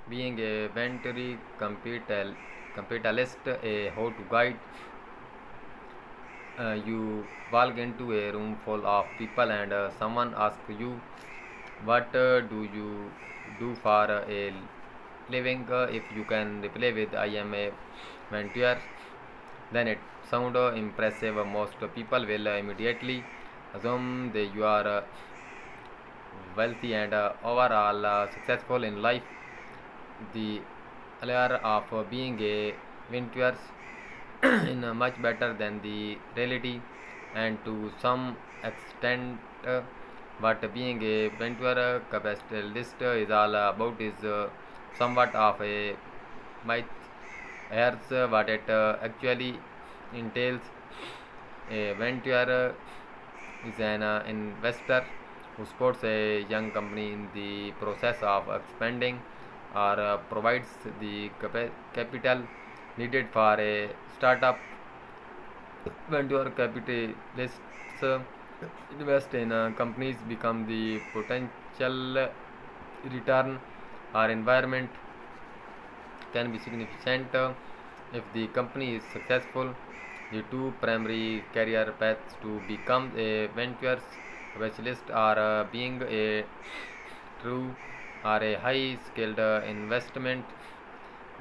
Being a venture capitalist, a how to guide. You walk into a room full of people and someone asks you, what do you do for a living? If you can reply with, I am a mentor, then it sounds impressive. Most people will immediately assume that you are wealthy and overall successful in life. The allure of being a venture in much better than the reality, and to some extent, what being a venture capitalist is all about is somewhat of a myth. Here's what it actually entails. A venture is an investor who supports a young company in the process of expanding or provides the capital needed for a startup. Venture capitalists invest in companies become the potential return or environment can be significant if the company is successful. The two primary career paths to become a venture specialist are being a true or a high skilled investment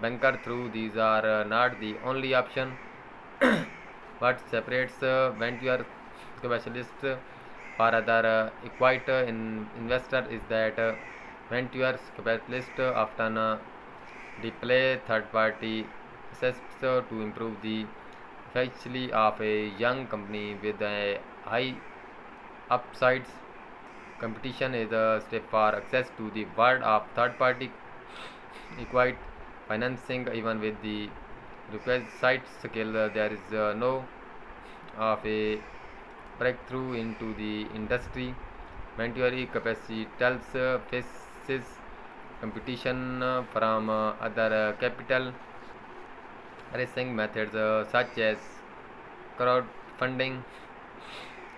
banker. Through these are not the only option. What separates venture specialists for other equite investor is that venture capitalists often deploy third-party assets to improve the efficiency of a young company with a high upsides. Competition is a step for access to the world of third-party equite financing. Even with the requisite skill, there is no of a breakthrough into the industry. Venture capitals faces competition from other capital raising methods such as crowdfunding.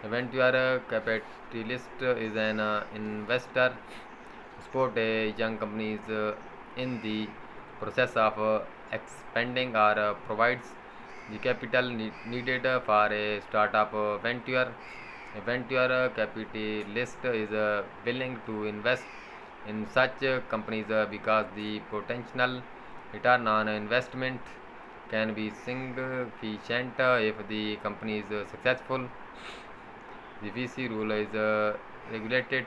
A venture capitalist is an investor who support a young companies in the process of expanding or provides the capital needed for a startup venture. A venture capitalist is willing to invest in such companies because the potential return on investment can be significant if the company is successful. The VC rule is regulated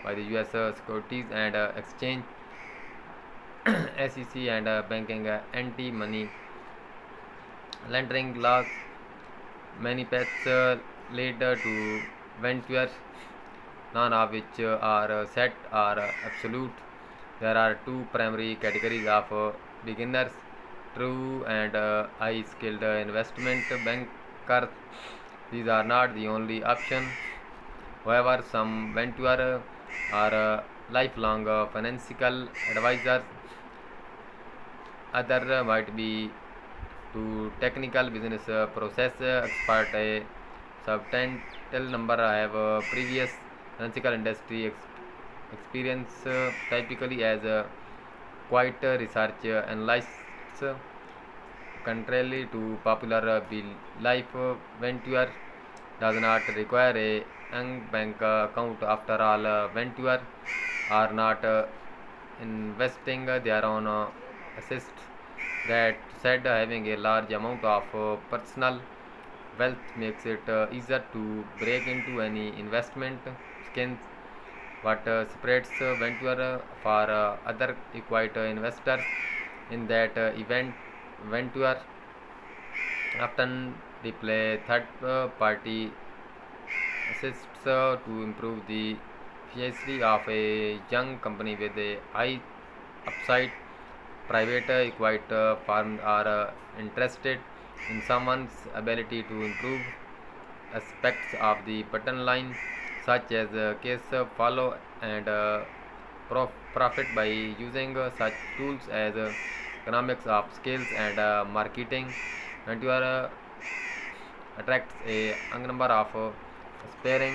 by the US Securities and Exchange SEC and banking anti-money laundering laws. Many paths lead to ventures, none of which are set or absolute. There are two primary categories of beginners: true and high skilled investment bankers. These are not the only option. However, some venture are lifelong financial advisors. Other might be to technical business process expert. A substantial number have previous financial industry experience, typically as quite research analysts. Contrary to popular belief, venture does not require a young bank account. After all, venture are not investing their own assets. That said, having a large amount of personal wealth makes it easier to break into any investment schemes. What separates venture for other equite investors in that event venture often deploy third party assists to improve the efficiency of a young company with a high upside. Private equity firms are interested in someone's ability to improve aspects of the bottom line, such as case follow and profit by using such tools as economics of scales and marketing. Venture attracts a number of aspiring